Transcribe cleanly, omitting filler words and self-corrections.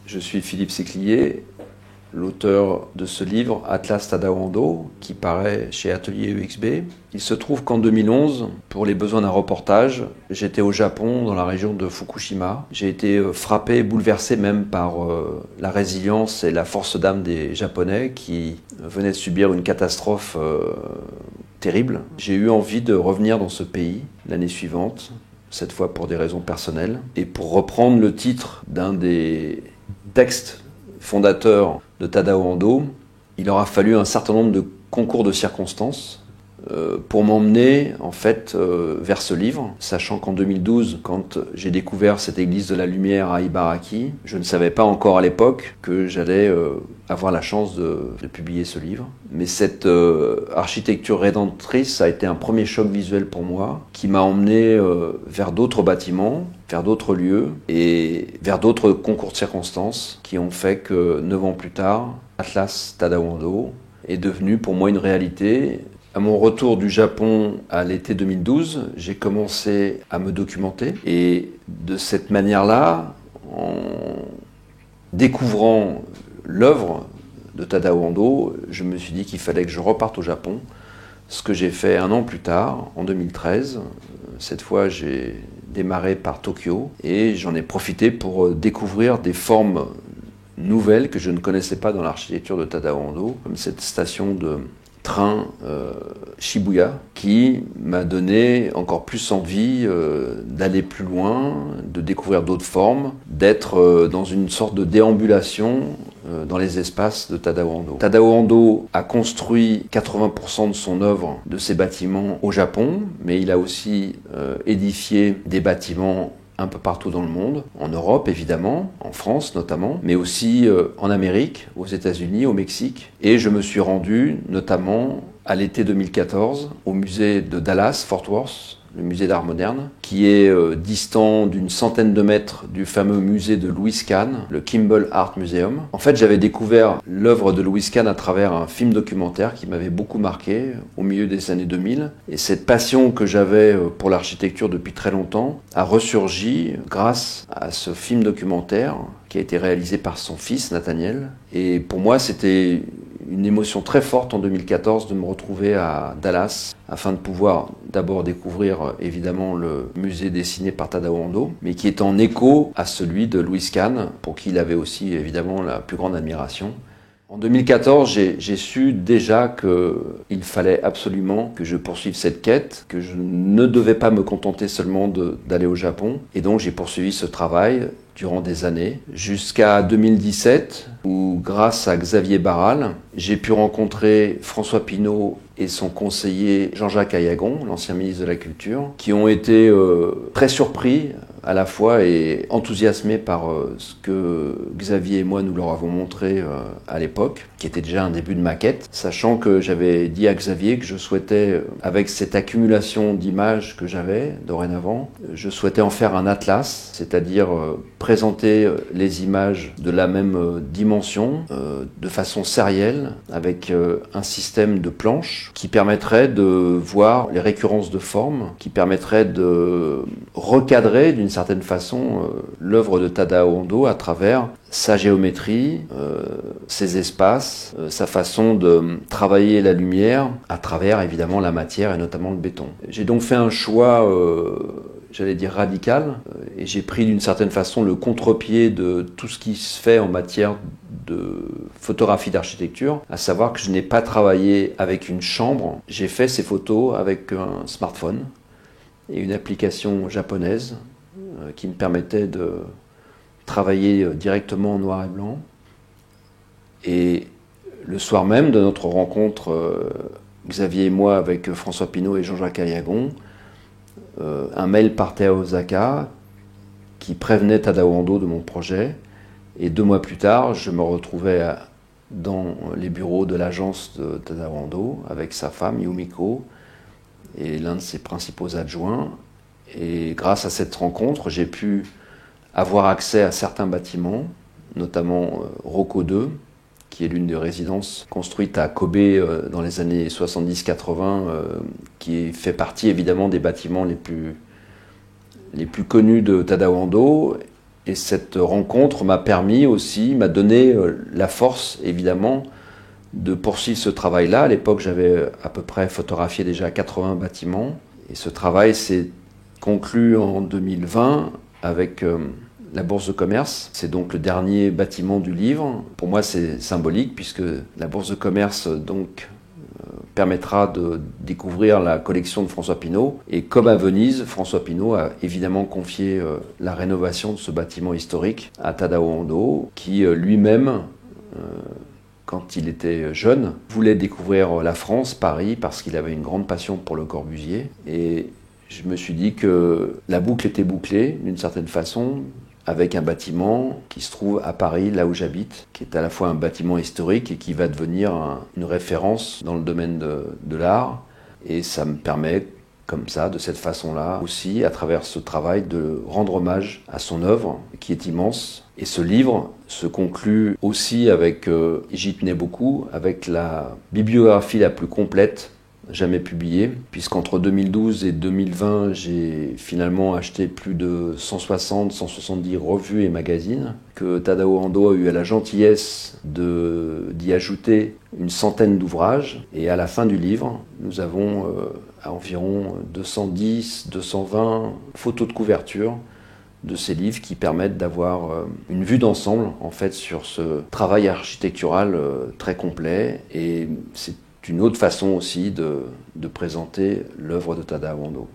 Je suis Philippe Séclier, l'auteur de ce livre Atlas Tadao Ando, qui paraît chez Atelier EXB. Il se trouve qu'en 2011, pour les besoins d'un reportage, j'étais au Japon, dans la région de Fukushima. J'ai été frappé, bouleversé même par la résilience et la force d'âme des Japonais qui venaient de subir une catastrophe terrible. J'ai eu envie de revenir dans ce pays l'année suivante, cette fois pour des raisons personnelles, et pour reprendre le titre d'un des textes fondateurs de Tadao Ando, il aura fallu un certain nombre de concours de circonstances pour m'emmener en fait vers ce livre, sachant qu'en 2012, quand j'ai découvert cette église de la lumière à Ibaraki, je ne savais pas encore à l'époque que j'allais avoir la chance de publier ce livre. Mais cette architecture rédemptrice a été un premier choc visuel pour moi, qui m'a emmené vers d'autres bâtiments, vers d'autres lieux et vers d'autres concours de circonstances qui ont fait que 9 ans plus tard, Atlas Tadao Ando est devenu pour moi une réalité. À mon retour du Japon à l'été 2012, j'ai commencé à me documenter et de cette manière-là, en découvrant l'œuvre de Tadao Ando, je me suis dit qu'il fallait que je reparte au Japon, ce que j'ai fait un an plus tard, en 2013. Cette fois, j'ai démarré par Tokyo et j'en ai profité pour découvrir des formes nouvelles que je ne connaissais pas dans l'architecture de Tadao Ando, comme cette station de train Shibuya, qui m'a donné encore plus envie d'aller plus loin, de découvrir d'autres formes, d'être dans une sorte de déambulation dans les espaces de Tadao Ando. Tadao Ando a construit 80% de son œuvre, de ses bâtiments au Japon, mais il a aussi édifié des bâtiments un peu partout dans le monde, en Europe évidemment, en France notamment, mais aussi en Amérique, aux États-Unis, au Mexique. Et je me suis rendu notamment à l'été 2014 au musée de Dallas, Fort Worth, le musée d'art moderne, qui est distant d'une centaine de mètres du fameux musée de Louis Kahn, le Kimball Art Museum. En fait, j'avais découvert l'œuvre de Louis Kahn à travers un film documentaire qui m'avait beaucoup marqué au milieu des années 2000. Et cette passion que j'avais pour l'architecture depuis très longtemps a ressurgi grâce à ce film documentaire qui a été réalisé par son fils, Nathaniel. Et pour moi, c'était une émotion très forte en 2014 de me retrouver à Dallas afin de pouvoir d'abord découvrir évidemment le musée dessiné par Tadao Ando, mais qui est en écho à celui de Louis Kahn, pour qui il avait aussi évidemment la plus grande admiration. En 2014, j'ai su déjà qu'il fallait absolument que je poursuive cette quête, que je ne devais pas me contenter seulement d'aller au Japon, et donc j'ai poursuivi ce travail durant des années, jusqu'à 2017, où grâce à Xavier Barral, j'ai pu rencontrer François Pinault et son conseiller Jean-Jacques Ayagon, l'ancien ministre de la Culture, qui ont été très surpris à la fois et enthousiasmés par ce que Xavier et moi nous leur avons montré à l'époque, qui était déjà un début de maquette, sachant que j'avais dit à Xavier que je souhaitais, avec cette accumulation d'images que j'avais dorénavant, je souhaitais en faire un atlas, c'est-à-dire présenter les images de la même dimension, de façon sérielle, avec un système de planches qui permettrait de voir les récurrences de formes, qui permettrait de recadrer d'une certaine façon l'œuvre de Tadao Ando à travers sa géométrie, ses espaces, sa façon de travailler la lumière à travers évidemment la matière et notamment le béton. J'ai donc fait un choix j'allais dire radical, et j'ai pris d'une certaine façon le contre-pied de tout ce qui se fait en matière de photographie d'architecture, à savoir que je n'ai pas travaillé avec une chambre, j'ai fait ces photos avec un smartphone et une application japonaise qui me permettait de travailler directement en noir et blanc. Et le soir même de notre rencontre, Xavier et moi avec François Pinault et Jean-Jacques Ayagon, un mail partait à Osaka qui prévenait Tadao Ando de mon projet, et 2 mois plus tard, je me retrouvais dans les bureaux de l'agence de Tadao Ando avec sa femme Yumiko et l'un de ses principaux adjoints, et grâce à cette rencontre, j'ai pu avoir accès à certains bâtiments, notamment Rokko 2, qui est l'une des résidences construites à Kobe dans les années 70-80, qui fait partie évidemment des bâtiments les plus connus de Tadao Ando, Et cette rencontre m'a donné la force, évidemment, de poursuivre ce travail-là. À l'époque, j'avais à peu près photographié déjà 80 bâtiments. Et ce travail s'est conclu en 2020 avec la Bourse de commerce. C'est donc le dernier bâtiment du livre. Pour moi, c'est symbolique puisque la Bourse de commerce permettra de découvrir la collection de François Pinault. Et comme à Venise, François Pinault a évidemment confié la rénovation de ce bâtiment historique à Tadao Ando, qui lui-même, quand il était jeune, voulait découvrir la France, Paris, parce qu'il avait une grande passion pour Le Corbusier. Et je me suis dit que la boucle était bouclée, d'une certaine façon, avec un bâtiment qui se trouve à Paris, là où j'habite, qui est à la fois un bâtiment historique et qui va devenir une référence dans le domaine de l'art. Et ça me permet, comme ça, de cette façon-là, aussi, à travers ce travail, de rendre hommage à son œuvre, qui est immense. Et ce livre se conclut aussi avec, j'y tenais beaucoup, avec la bibliographie la plus complète jamais publiée, puisqu'entre 2012 et 2020, j'ai finalement acheté plus de 160-170 revues et magazines, que Tadao Ando a eu la gentillesse d'y ajouter une centaine d'ouvrages. Et à la fin du livre, nous avons à environ 210-220 photos de couverture de ces livres qui permettent d'avoir une vue d'ensemble en fait sur ce travail architectural très complet. Et c'est une autre façon aussi de présenter l'œuvre de Tadao Ando.